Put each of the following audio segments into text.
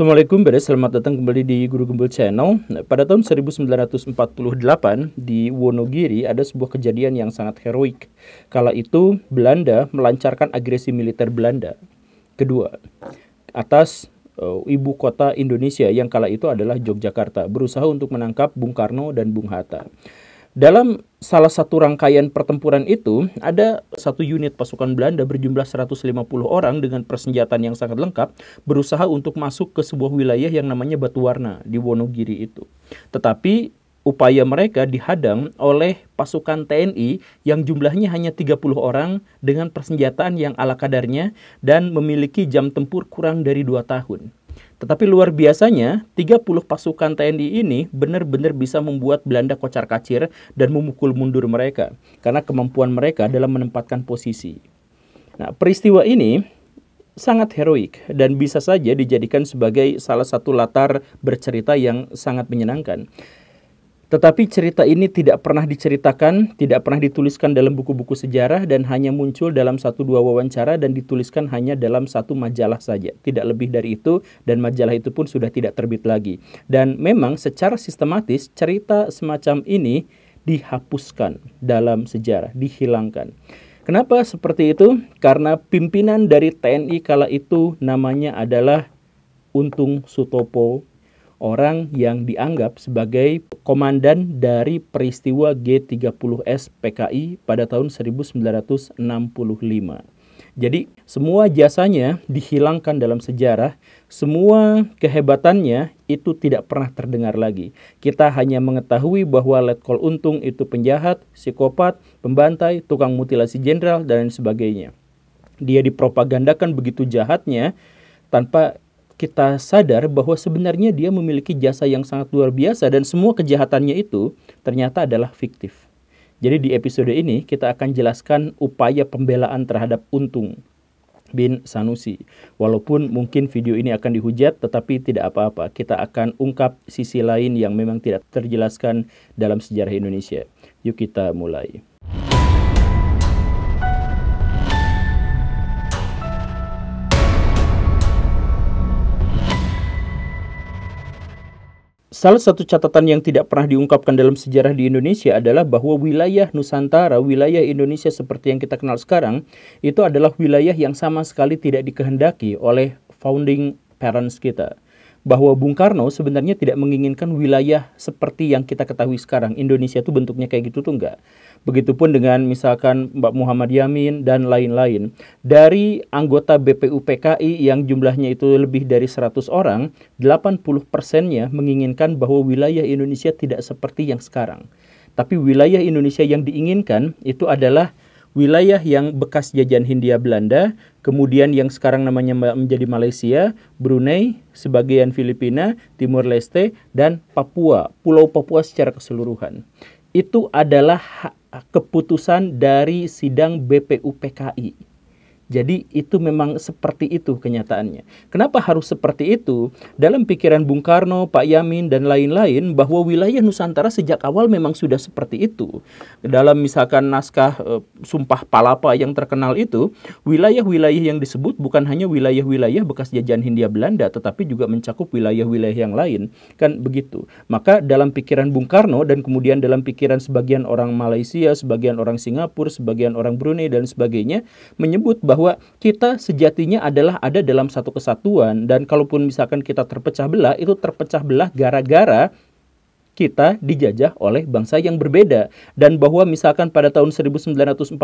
Assalamualaikum, selamat datang kembali di Guru Gembul Channel. Pada tahun 1948 di Wonogiri ada sebuah kejadian yang sangat heroik. Kala itu Belanda melancarkan agresi militer Belanda kedua atas ibu kota Indonesia yang kala itu adalah Yogyakarta, berusaha untuk menangkap Bung Karno dan Bung Hatta. Dalam salah satu rangkaian pertempuran itu, ada satu unit pasukan Belanda berjumlah 150 orang dengan persenjataan yang sangat lengkap berusaha untuk masuk ke sebuah wilayah yang namanya Batuwarna di Wonogiri itu. Tetapi upaya mereka dihadang oleh pasukan TNI yang jumlahnya hanya 30 orang dengan persenjataan yang ala kadarnya dan memiliki jam tempur kurang dari 2 tahun. Tetapi luar biasanya, 30 pasukan TNI ini benar-benar bisa membuat Belanda kocar-kacir dan memukul mundur mereka karena kemampuan mereka dalam menempatkan posisi. Nah, peristiwa ini sangat heroik dan bisa saja dijadikan sebagai salah satu latar bercerita yang sangat menyenangkan. Tetapi cerita ini tidak pernah diceritakan, tidak pernah dituliskan dalam buku-buku sejarah dan hanya muncul dalam 1-2 wawancara dan dituliskan hanya dalam 1 majalah saja. Tidak lebih dari itu dan majalah itu pun sudah tidak terbit lagi. Dan memang secara sistematis cerita semacam ini dihapuskan dalam sejarah, dihilangkan. Kenapa seperti itu? Karena pimpinan dari TNI kala itu namanya adalah Untung Sutopo, orang yang dianggap sebagai komandan dari peristiwa G30S PKI pada tahun 1965. Jadi semua jasanya dihilangkan dalam sejarah, semua kehebatannya itu tidak pernah terdengar lagi. Kita hanya mengetahui bahwa Letkol Untung itu penjahat, psikopat, pembantai, tukang mutilasi jenderal, dan sebagainya. Dia dipropagandakan begitu jahatnya tanpa kita sadar bahwa sebenarnya dia memiliki jasa yang sangat luar biasa dan semua kejahatannya itu ternyata adalah fiktif. Jadi di episode ini kita akan jelaskan upaya pembelaan terhadap Untung bin Sanusi. Walaupun mungkin video ini akan dihujat, tetapi tidak apa-apa. Kita akan ungkap sisi lain yang memang tidak terjelaskan dalam sejarah Indonesia. Yuk kita mulai. Salah satu catatan yang tidak pernah diungkapkan dalam sejarah di Indonesia adalah bahwa wilayah Nusantara, wilayah Indonesia seperti yang kita kenal sekarang, itu adalah wilayah yang sama sekali tidak dikehendaki oleh founding parents kita. Bahwa Bung Karno sebenarnya tidak menginginkan wilayah seperti yang kita ketahui sekarang. Indonesia itu bentuknya kayak gitu tuh enggak. Begitupun dengan misalkan Mbak Muhammad Yamin dan lain-lain. Dari anggota BPU PKI yang jumlahnya itu lebih dari 100 orang, 80%-nya menginginkan bahwa wilayah Indonesia tidak seperti yang sekarang. Tapi wilayah Indonesia yang diinginkan itu adalah wilayah yang bekas jajahan Hindia Belanda, kemudian yang sekarang namanya menjadi Malaysia, Brunei, sebagian Filipina, Timur Leste, dan Papua, Pulau Papua secara keseluruhan. Itu adalah keputusan dari sidang BPU PKI. Jadi itu memang seperti itu kenyataannya. Kenapa harus seperti itu? Dalam pikiran Bung Karno, Pak Yamin, dan lain-lain, bahwa wilayah Nusantara sejak awal memang sudah seperti itu. Dalam misalkan naskah Sumpah Palapa yang terkenal itu, wilayah-wilayah yang disebut bukan hanya wilayah-wilayah bekas jajahan Hindia Belanda, tetapi juga mencakup wilayah-wilayah yang lain. Kan begitu. Maka dalam pikiran Bung Karno dan kemudian dalam pikiran sebagian orang Malaysia, sebagian orang Singapura, sebagian orang Brunei, dan sebagainya, menyebut bahwa kita sejatinya adalah ada dalam satu kesatuan, dan kalaupun misalkan kita terpecah belah, itu terpecah belah gara-gara kita dijajah oleh bangsa yang berbeda. Dan bahwa misalkan pada tahun 1942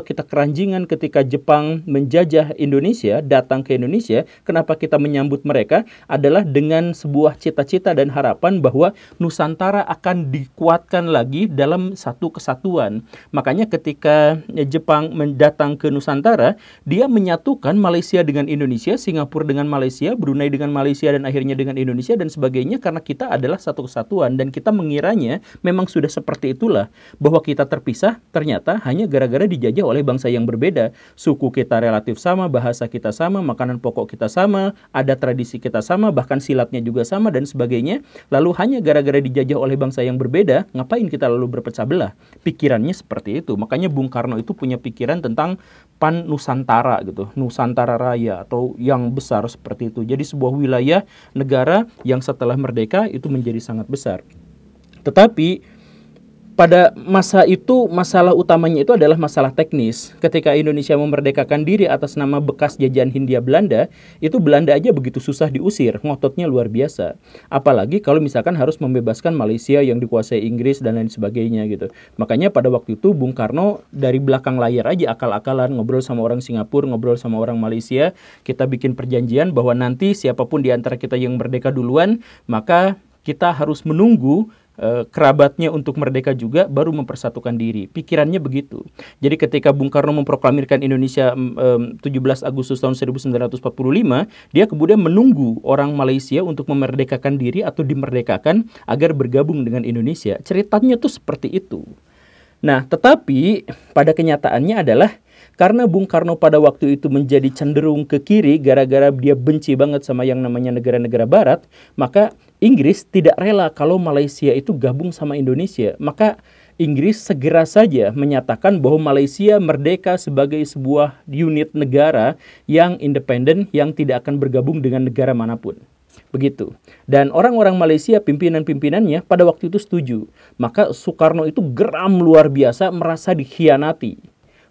kita keranjingan ketika Jepang menjajah Indonesia, datang ke Indonesia, kenapa kita menyambut mereka adalah dengan sebuah cita-cita dan harapan bahwa Nusantara akan dikuatkan lagi dalam satu kesatuan. Makanya ketika Jepang mendatang ke Nusantara, dia menyatukan Malaysia dengan Indonesia, Singapura dengan Malaysia, Brunei dengan Malaysia, dan akhirnya dengan Indonesia dan sebagainya, karena kita adalah satu kesatuan dan kita mengiranya memang sudah seperti itulah, bahwa kita terpisah ternyata hanya gara-gara dijajah oleh bangsa yang berbeda. Suku kita relatif sama, bahasa kita sama, makanan pokok kita sama, ada tradisi kita sama, bahkan silatnya juga sama dan sebagainya. Lalu hanya gara-gara dijajah oleh bangsa yang berbeda, ngapain kita lalu berpecah belah? Pikirannya seperti itu. Makanya Bung Karno itu punya pikiran tentang Pan Nusantara gitu, Nusantara Raya atau yang besar seperti itu. Jadi sebuah wilayah negara yang setelah merdeka itu menjadi sangat besar. Tetapi pada masa itu masalah utamanya itu adalah masalah teknis. Ketika Indonesia memerdekakan diri atas nama bekas jajahan Hindia Belanda, itu Belanda aja begitu susah diusir, ngototnya luar biasa. Apalagi kalau misalkan harus membebaskan Malaysia yang dikuasai Inggris dan lain sebagainya gitu. Makanya pada waktu itu Bung Karno dari belakang layar aja akal-akalan, ngobrol sama orang Singapura, ngobrol sama orang Malaysia, kita bikin perjanjian bahwa nanti siapapun di antara kita yang merdeka duluan, maka kita harus menunggu kerabatnya untuk merdeka juga baru mempersatukan diri. Pikirannya begitu. Jadi ketika Bung Karno memproklamirkan Indonesia 17 Agustus tahun 1945, dia kemudian menunggu orang Malaysia untuk memerdekakan diri atau dimerdekakan agar bergabung dengan Indonesia. Ceritanya tuh seperti itu. Nah, tetapi pada kenyataannya adalah karena Bung Karno pada waktu itu menjadi cenderung ke kiri gara-gara dia benci banget sama yang namanya negara-negara barat, maka Inggris tidak rela kalau Malaysia itu gabung sama Indonesia. Maka Inggris segera saja menyatakan bahwa Malaysia merdeka sebagai sebuah unit negara yang independen yang tidak akan bergabung dengan negara manapun. Begitu. Dan orang-orang Malaysia, pimpinan-pimpinannya pada waktu itu setuju. Maka Soekarno itu geram luar biasa, merasa dikhianati,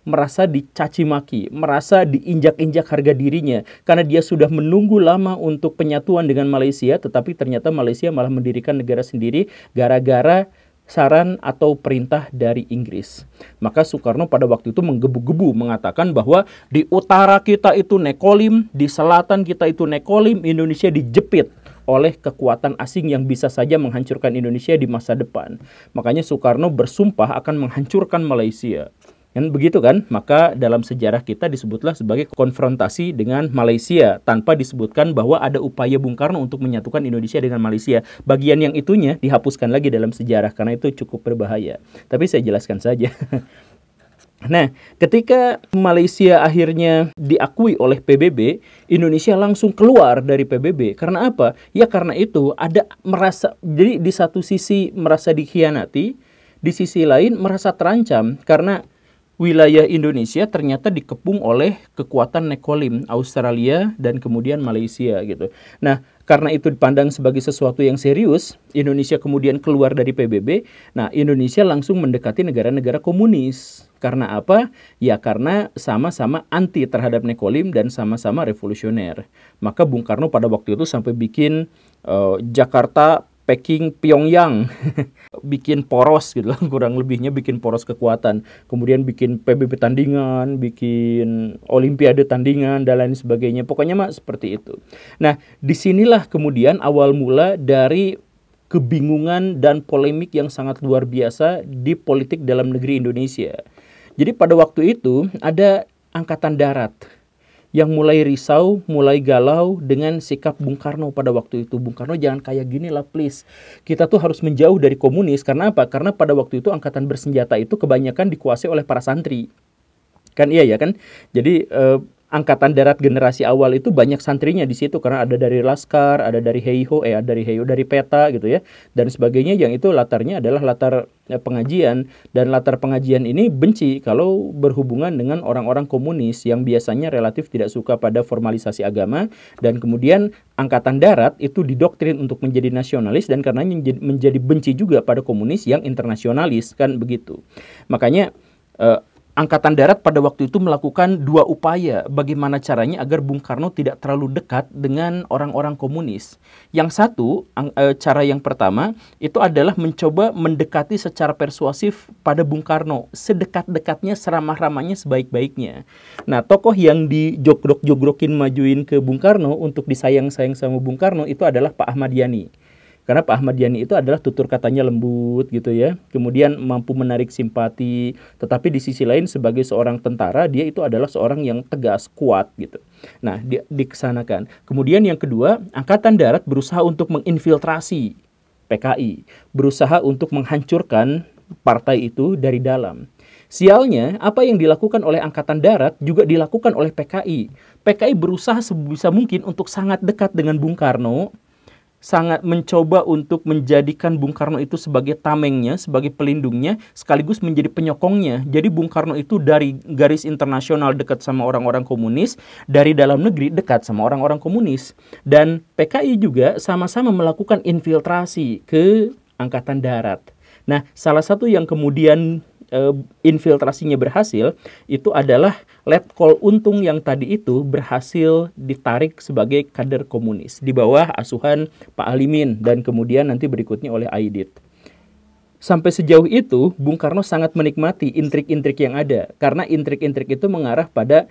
merasa dicaci maki, merasa diinjak-injak harga dirinya karena dia sudah menunggu lama untuk penyatuan dengan Malaysia, tetapi ternyata Malaysia malah mendirikan negara sendiri gara-gara saran atau perintah dari Inggris. Maka Soekarno pada waktu itu menggebu-gebu mengatakan bahwa di utara kita itu Nekolim, di selatan kita itu Nekolim, Indonesia dijepit oleh kekuatan asing yang bisa saja menghancurkan Indonesia di masa depan. Makanya Soekarno bersumpah akan menghancurkan Malaysia. Kan begitu kan? Maka dalam sejarah kita disebutlah sebagai konfrontasi dengan Malaysia tanpa disebutkan bahwa ada upaya Bung Karno untuk menyatukan Indonesia dengan Malaysia. Bagian yang itunya dihapuskan lagi dalam sejarah karena itu cukup berbahaya. Tapi saya jelaskan saja. Nah, ketika Malaysia akhirnya diakui oleh PBB, Indonesia langsung keluar dari PBB. Karena apa? Ya karena itu ada merasa, jadi di satu sisi merasa dikhianati, di sisi lain merasa terancam karena wilayah Indonesia ternyata dikepung oleh kekuatan Nekolim, Australia dan kemudian Malaysia gitu. Nah, karena itu dipandang sebagai sesuatu yang serius, Indonesia kemudian keluar dari PBB. Nah, Indonesia langsung mendekati negara-negara komunis. Karena apa? Ya karena sama-sama anti terhadap Nekolim dan sama-sama revolusioner. Maka Bung Karno pada waktu itu sampai bikin Jakarta, Peking, Pyongyang, bikin poros gitu lah, kurang lebihnya bikin poros kekuatan. Kemudian bikin PBB tandingan, bikin Olimpiade tandingan, dan lain sebagainya. Pokoknya mah seperti itu. Nah, disinilah kemudian awal mula dari kebingungan dan polemik yang sangat luar biasa di politik dalam negeri Indonesia. Jadi pada waktu itu ada Angkatan Darat yang mulai risau, mulai galau dengan sikap Bung Karno pada waktu itu. Bung Karno jangan kayak gini lah please. Kita tuh harus menjauh dari komunis. Karena apa? Karena pada waktu itu angkatan bersenjata itu kebanyakan dikuasai oleh para santri. Kan iya ya kan? Jadi Angkatan Darat generasi awal itu banyak santrinya di situ karena ada dari Laskar, ada dari Heiho, dari Peta gitu ya, dan sebagainya yang itu latarnya adalah latar pengajian, dan latar pengajian ini benci kalau berhubungan dengan orang-orang komunis yang biasanya relatif tidak suka pada formalisasi agama, dan kemudian Angkatan Darat itu didoktrin untuk menjadi nasionalis dan karena menjadi benci juga pada komunis yang internasionalis kan begitu. Makanya Angkatan Darat pada waktu itu melakukan dua upaya bagaimana caranya agar Bung Karno tidak terlalu dekat dengan orang-orang komunis. Yang satu, cara yang pertama itu adalah mencoba mendekati secara persuasif pada Bung Karno. Sedekat-dekatnya, seramah-ramahnya, sebaik-baiknya. Nah, tokoh yang dijogrok-jogrokin majuin ke Bung Karno untuk disayang-sayang sama Bung Karno itu adalah Pak Ahmad Yani. Karena Pak Ahmad Yani itu adalah tutur katanya lembut gitu ya. Kemudian mampu menarik simpati. Tetapi di sisi lain sebagai seorang tentara, dia itu adalah seorang yang tegas, kuat gitu. Nah, dia dikesanakan. Kemudian yang kedua, Angkatan Darat berusaha untuk menginfiltrasi PKI, berusaha untuk menghancurkan partai itu dari dalam. Sialnya, apa yang dilakukan oleh Angkatan Darat juga dilakukan oleh PKI. PKI berusaha sebisa mungkin untuk sangat dekat dengan Bung Karno, sangat mencoba untuk menjadikan Bung Karno itu sebagai tamengnya, sebagai pelindungnya, sekaligus menjadi penyokongnya. Jadi Bung Karno itu dari garis internasional dekat sama orang-orang komunis, dari dalam negeri dekat sama orang-orang komunis. Dan PKI juga sama-sama melakukan infiltrasi ke Angkatan Darat. Nah, salah satu yang kemudian infiltrasinya berhasil itu adalah Letkol Untung yang tadi itu berhasil ditarik sebagai kader komunis di bawah asuhan Pak Alimin dan kemudian nanti berikutnya oleh Aidit. Sampai sejauh itu Bung Karno sangat menikmati intrik-intrik yang ada, karena intrik-intrik itu mengarah pada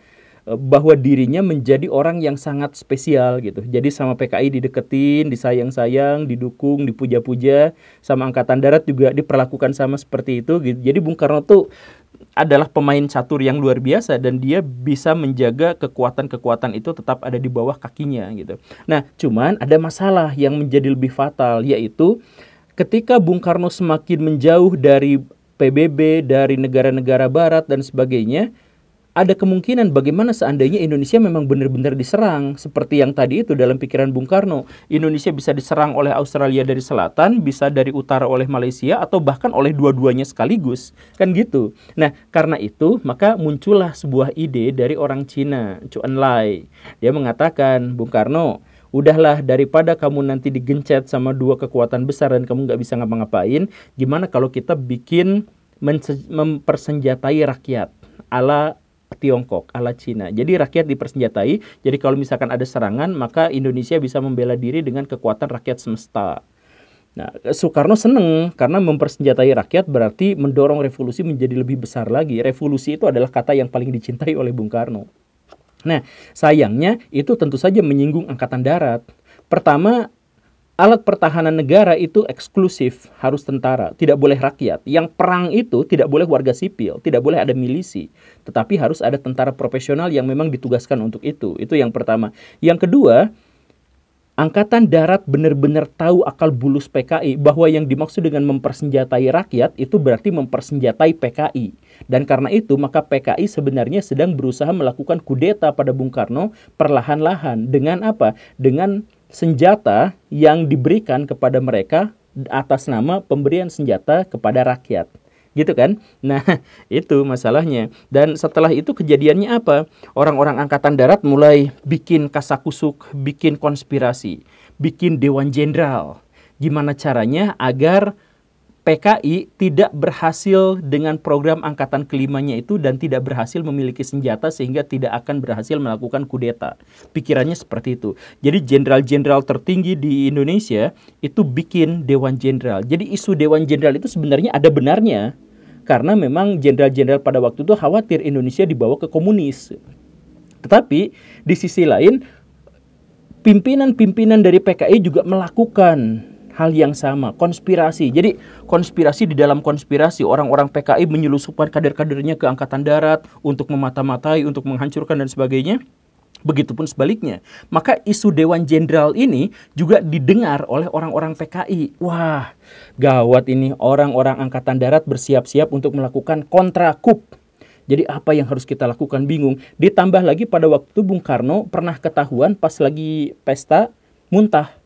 bahwa dirinya menjadi orang yang sangat spesial gitu. Jadi sama PKI dideketin, disayang-sayang, didukung, dipuja-puja. Sama Angkatan Darat juga diperlakukan sama seperti itu gitu. Jadi Bung Karno tuh adalah pemain catur yang luar biasa dan dia bisa menjaga kekuatan-kekuatan itu tetap ada di bawah kakinya gitu. Nah, cuman ada masalah yang menjadi lebih fatal, yaitu ketika Bung Karno semakin menjauh dari PBB, dari negara-negara barat dan sebagainya, ada kemungkinan bagaimana seandainya Indonesia memang benar-benar diserang. Seperti yang tadi itu dalam pikiran Bung Karno. Indonesia bisa diserang oleh Australia dari selatan, bisa dari utara oleh Malaysia, atau bahkan oleh dua-duanya sekaligus. Kan gitu. Nah, karena itu, maka muncullah sebuah ide dari orang Cina, Zhou Enlai. Dia mengatakan, Bung Karno, udahlah daripada kamu nanti digencet sama dua kekuatan besar dan kamu nggak bisa ngapa-ngapain, gimana kalau kita bikin mempersenjatai rakyat ala Tiongkok, ala Cina. Jadi rakyat dipersenjatai. Jadi kalau misalkan ada serangan, maka Indonesia bisa membela diri dengan kekuatan rakyat semesta. Nah, Soekarno seneng karena mempersenjatai rakyat berarti mendorong revolusi menjadi lebih besar lagi. Revolusi itu adalah kata yang paling dicintai oleh Bung Karno. Nah, sayangnya itu tentu saja menyinggung Angkatan Darat. Pertama, alat pertahanan negara itu eksklusif, harus tentara, tidak boleh rakyat. Yang perang itu tidak boleh warga sipil, tidak boleh ada milisi. Tetapi harus ada tentara profesional yang memang ditugaskan untuk itu. Itu yang pertama. Yang kedua, Angkatan Darat benar-benar tahu akal bulus PKI bahwa yang dimaksud dengan mempersenjatai rakyat itu berarti mempersenjatai PKI. Dan karena itu maka PKI sebenarnya sedang berusaha melakukan kudeta pada Bung Karno perlahan-lahan. Dengan apa? Dengan senjata yang diberikan kepada mereka atas nama pemberian senjata kepada rakyat. Gitu kan? Nah, itu masalahnya. Dan setelah itu kejadiannya apa? Orang-orang Angkatan Darat mulai bikin kasakusuk, bikin konspirasi, bikin Dewan Jenderal. Gimana caranya agar PKI tidak berhasil dengan program angkatan kelimanya itu dan tidak berhasil memiliki senjata sehingga tidak akan berhasil melakukan kudeta. Pikirannya seperti itu. Jadi jenderal-jenderal tertinggi di Indonesia itu bikin Dewan Jenderal. Jadi isu Dewan Jenderal itu sebenarnya ada benarnya. Karena memang jenderal-jenderal pada waktu itu khawatir Indonesia dibawa ke komunis. Tetapi di sisi lain, pimpinan-pimpinan dari PKI juga melakukan hal yang sama, konspirasi. Jadi konspirasi di dalam konspirasi, orang-orang PKI menyelusupkan kader-kadernya ke Angkatan Darat untuk memata-matai, untuk menghancurkan dan sebagainya. Begitupun sebaliknya. Maka isu Dewan Jenderal ini juga didengar oleh orang-orang PKI. Wah, gawat ini, orang-orang Angkatan Darat bersiap-siap untuk melakukan kontra-coup. Jadi apa yang harus kita lakukan? Bingung. Ditambah lagi pada waktu itu Bung Karno pernah ketahuan pas lagi pesta muntah.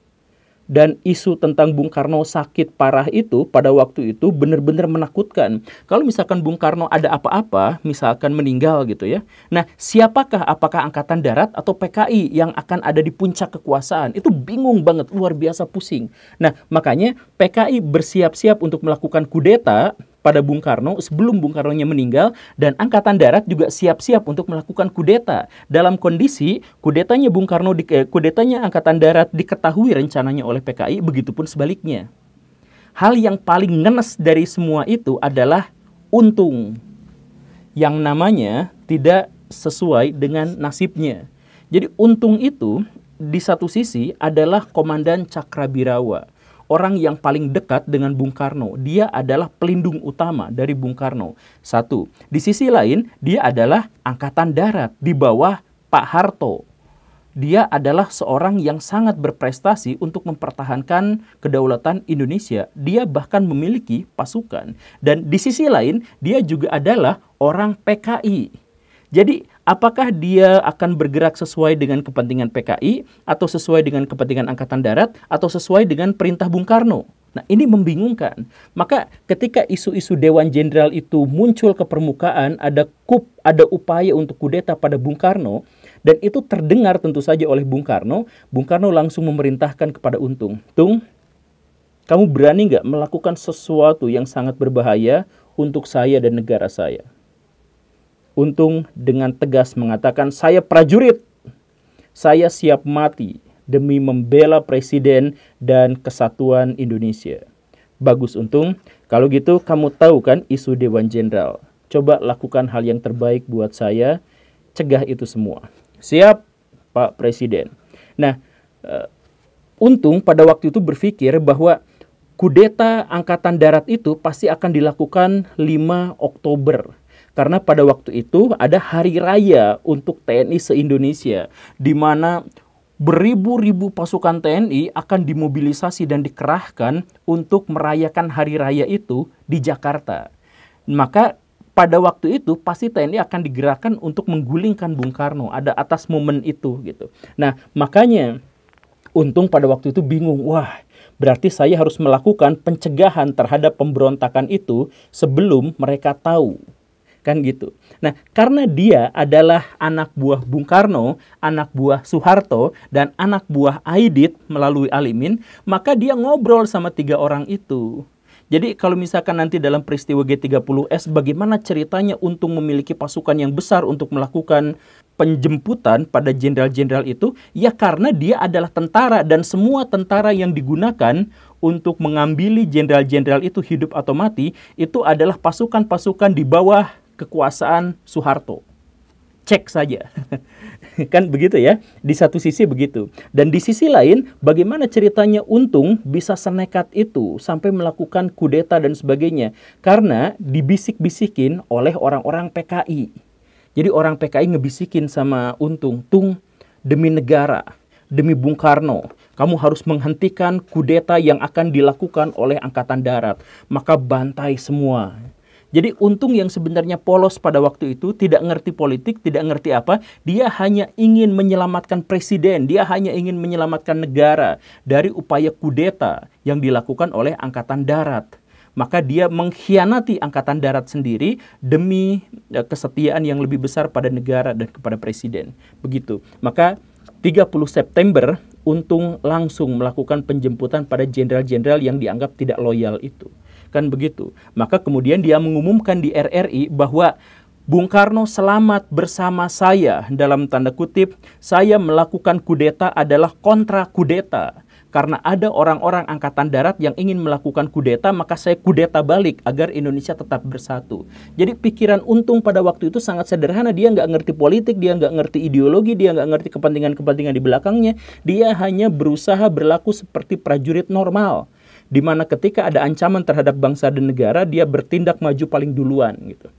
Dan isu tentang Bung Karno sakit parah itu pada waktu itu benar-benar menakutkan. Kalau misalkan Bung Karno ada apa-apa, misalkan meninggal gitu ya. Nah, siapakah? Apakah Angkatan Darat atau PKI yang akan ada di puncak kekuasaan? Itu bingung banget, luar biasa pusing. Nah, makanya PKI bersiap-siap untuk melakukan kudeta pada Bung Karno sebelum Bung Karno-nya meninggal, dan Angkatan Darat juga siap-siap untuk melakukan kudeta. Dalam kondisi kudetanya Bung Karno kudetanya Angkatan Darat diketahui rencananya oleh PKI, begitupun sebaliknya. Hal yang paling ngenes dari semua itu adalah Untung yang namanya tidak sesuai dengan nasibnya. Jadi Untung itu di satu sisi adalah Komandan Cakrabirawa, orang yang paling dekat dengan Bung Karno. Dia adalah pelindung utama dari Bung Karno. Satu. Di sisi lain, dia adalah Angkatan Darat di bawah Pak Harto. Dia adalah seorang yang sangat berprestasi untuk mempertahankan kedaulatan Indonesia. Dia bahkan memiliki pasukan. Dan di sisi lain, dia juga adalah orang PKI. Jadi, apakah dia akan bergerak sesuai dengan kepentingan PKI, atau sesuai dengan kepentingan Angkatan Darat, atau sesuai dengan perintah Bung Karno? Nah, ini membingungkan. Maka ketika isu-isu Dewan Jenderal itu muncul ke permukaan, ada upaya untuk kudeta pada Bung Karno, dan itu terdengar tentu saja oleh Bung Karno langsung memerintahkan kepada Untung, Tung, kamu berani nggak melakukan sesuatu yang sangat berbahaya untuk saya dan negara saya? Untung dengan tegas mengatakan, saya prajurit, saya siap mati demi membela Presiden dan kesatuan Indonesia. Bagus Untung, kalau gitu kamu tahu kan isu Dewan Jenderal. Coba lakukan hal yang terbaik buat saya, cegah itu semua. Siap, Pak Presiden. Nah, Untung pada waktu itu berpikir bahwa kudeta Angkatan Darat itu pasti akan dilakukan 5 Oktober. Karena pada waktu itu ada hari raya untuk TNI se-Indonesia, di mana beribu-ribu pasukan TNI akan dimobilisasi dan dikerahkan untuk merayakan hari raya itu di Jakarta. Maka pada waktu itu pasti TNI akan digerakkan untuk menggulingkan Bung Karno. Ada atas momen itu gitu. Nah, makanya Untung pada waktu itu bingung. Wah, berarti saya harus melakukan pencegahan terhadap pemberontakan itu sebelum mereka tahu. Kan gitu. Nah, karena dia adalah anak buah Bung Karno, anak buah Soeharto, dan anak buah Aidit melalui Alimin, maka dia ngobrol sama 3 orang itu. Jadi kalau misalkan nanti dalam peristiwa G30S bagaimana ceritanya Untung memiliki pasukan yang besar untuk melakukan penjemputan pada jenderal-jenderal itu, ya karena dia adalah tentara dan semua tentara yang digunakan untuk mengambili jenderal-jenderal itu hidup atau mati, itu adalah pasukan-pasukan di bawah kekuasaan Soeharto. Cek saja. Kan begitu ya, di satu sisi begitu. Dan di sisi lain, bagaimana ceritanya Untung bisa senekat itu sampai melakukan kudeta dan sebagainya. Karena dibisik-bisikin oleh orang-orang PKI. Jadi orang PKI ngebisikin sama Untung, Tung, demi negara, demi Bung Karno, kamu harus menghentikan kudeta yang akan dilakukan oleh Angkatan Darat. Maka bantai semua. Jadi Untung yang sebenarnya polos pada waktu itu, tidak ngerti politik, tidak ngerti apa, dia hanya ingin menyelamatkan presiden, dia hanya ingin menyelamatkan negara dari upaya kudeta yang dilakukan oleh Angkatan Darat. Maka dia mengkhianati Angkatan Darat sendiri demi kesetiaan yang lebih besar pada negara dan kepada presiden. Begitu. Maka 30 September, Untung langsung melakukan penjemputan pada jenderal-jenderal yang dianggap tidak loyal itu. Kan begitu. Maka kemudian dia mengumumkan di RRI bahwa Bung Karno selamat bersama saya, dalam tanda kutip, saya melakukan kudeta adalah kontra kudeta. Karena ada orang-orang Angkatan Darat yang ingin melakukan kudeta, maka saya kudeta balik agar Indonesia tetap bersatu. Jadi pikiran Untung pada waktu itu sangat sederhana. Dia nggak ngerti politik, dia nggak ngerti ideologi, dia nggak ngerti kepentingan-kepentingan di belakangnya. Dia hanya berusaha berlaku seperti prajurit normal, di mana ketika ada ancaman terhadap bangsa dan negara, dia bertindak maju paling duluan gitu.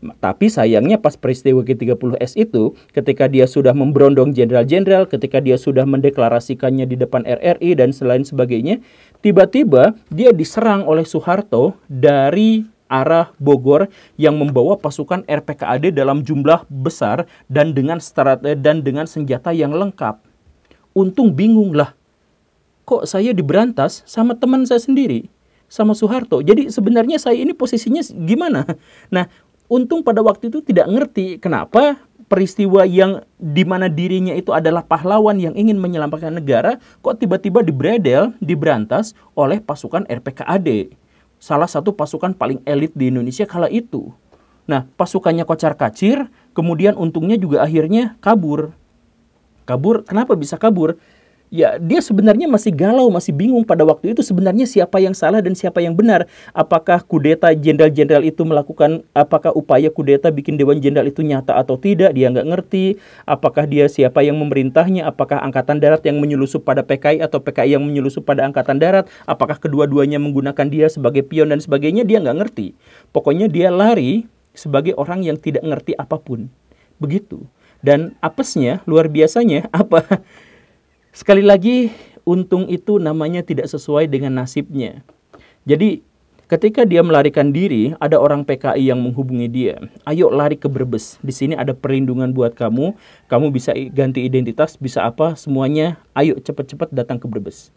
Tapi sayangnya pas peristiwa G30S itu, ketika dia sudah memberondong jenderal-jenderal, ketika dia sudah mendeklarasikannya di depan RRI dan selain sebagainya, tiba-tiba dia diserang oleh Soeharto dari arah Bogor yang membawa pasukan RPKAD dalam jumlah besar dan dengan senjata yang lengkap. Untung bingung lah, kok saya diberantas sama teman saya sendiri, sama Soeharto. Jadi sebenarnya saya ini posisinya gimana? Nah, Untung pada waktu itu tidak ngerti kenapa peristiwa yang di mana dirinya itu adalah pahlawan yang ingin menyelamatkan negara, kok tiba-tiba dibredel, diberantas oleh pasukan RPKAD. Salah satu pasukan paling elit di Indonesia kala itu. Nah, pasukannya kocar-kacir, kemudian Untungnya juga akhirnya kabur. Kabur, kenapa bisa kabur? Ya, dia sebenarnya masih galau, masih bingung pada waktu itu sebenarnya siapa yang salah dan siapa yang benar. Apakah kudeta jenderal-jenderal itu melakukan, apakah upaya kudeta bikin Dewan Jenderal itu nyata atau tidak, dia nggak ngerti. Apakah dia siapa yang memerintahnya, apakah Angkatan Darat yang menyelusup pada PKI atau PKI yang menyelusup pada Angkatan Darat, apakah kedua-duanya menggunakan dia sebagai pion dan sebagainya, dia nggak ngerti. Pokoknya dia lari sebagai orang yang tidak ngerti apapun. Begitu. Dan apesnya, luar biasanya, apa? Sekali lagi, Untung itu namanya tidak sesuai dengan nasibnya. Jadi, ketika dia melarikan diri, ada orang PKI yang menghubungi dia. Ayo lari ke Brebes. Di sini ada perlindungan buat kamu. Kamu bisa ganti identitas, bisa apa, semuanya. Ayo cepat-cepat datang ke Brebes.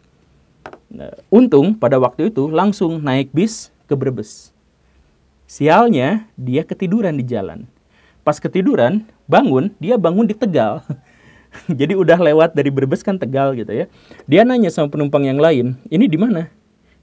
Nah, Untung pada waktu itu langsung naik bis ke Brebes. Sialnya, dia ketiduran di jalan. Pas ketiduran, dia bangun di Tegal. Jadi udah lewat dari Brebes kan Tegal gitu ya. Dia nanya sama penumpang yang lain, ini di mana?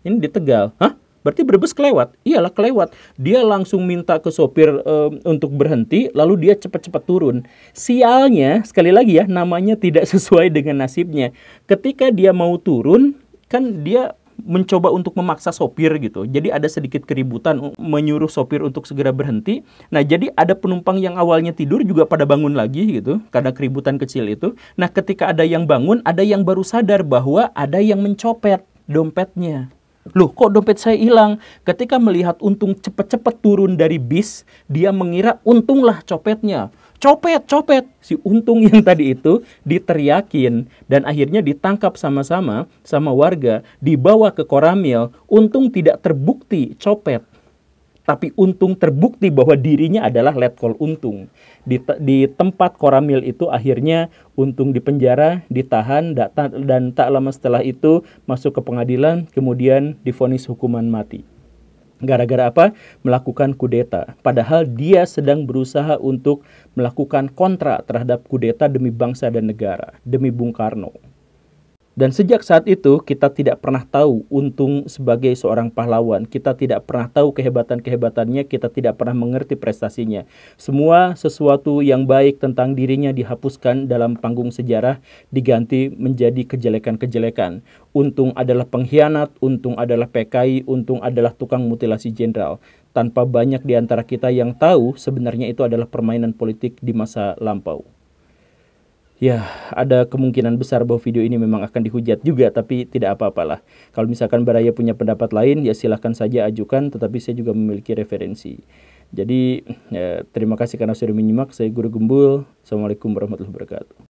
Ini di Tegal. Hah? Berarti Brebes kelewat? Iyalah kelewat. Dia langsung minta ke sopir untuk berhenti, lalu dia cepat-cepat turun. Sialnya, sekali lagi ya, namanya tidak sesuai dengan nasibnya. Ketika dia mau turun, kan dia mencoba untuk memaksa sopir gitu. Jadi ada sedikit keributan menyuruh sopir untuk segera berhenti. Nah, jadi ada penumpang yang awalnya tidur juga pada bangun lagi gitu karena keributan kecil itu. Nah, ketika ada yang bangun, ada yang baru sadar bahwa ada yang mencopet dompetnya. Loh, kok dompet saya hilang? Ketika melihat Untung cepat-cepat turun dari bis, dia mengira Untunglah copetnya. Copet, copet. Si Untung yang tadi itu diteriakin dan akhirnya ditangkap sama-sama sama warga, dibawa ke Koramil. Untung tidak terbukti copet, tapi Untung terbukti bahwa dirinya adalah letkol Untung. Di tempat Koramil itu akhirnya Untung dipenjara, ditahan, dan tak lama setelah itu masuk ke pengadilan, kemudian divonis hukuman mati. Gara-gara apa? Melakukan kudeta. Padahal dia sedang berusaha untuk melakukan kontra terhadap kudeta demi bangsa dan negara, demi Bung Karno. Dan sejak saat itu kita tidak pernah tahu Untung sebagai seorang pahlawan. Kita tidak pernah tahu kehebatan-kehebatannya, kita tidak pernah mengerti prestasinya. Semua sesuatu yang baik tentang dirinya dihapuskan dalam panggung sejarah, diganti menjadi kejelekan-kejelekan. Untung adalah pengkhianat, Untung adalah PKI, Untung adalah tukang mutilasi jenderal. Tanpa banyak di antara kita yang tahu sebenarnya itu adalah permainan politik di masa lampau. Ya, ada kemungkinan besar bahwa video ini memang akan dihujat juga, tapi tidak apa-apalah. Kalau misalkan Baraya punya pendapat lain, ya silahkan saja ajukan, tetapi saya juga memiliki referensi. Jadi, terima kasih karena sudah menyimak. Saya Guru Gembul. Assalamualaikum warahmatullahi wabarakatuh.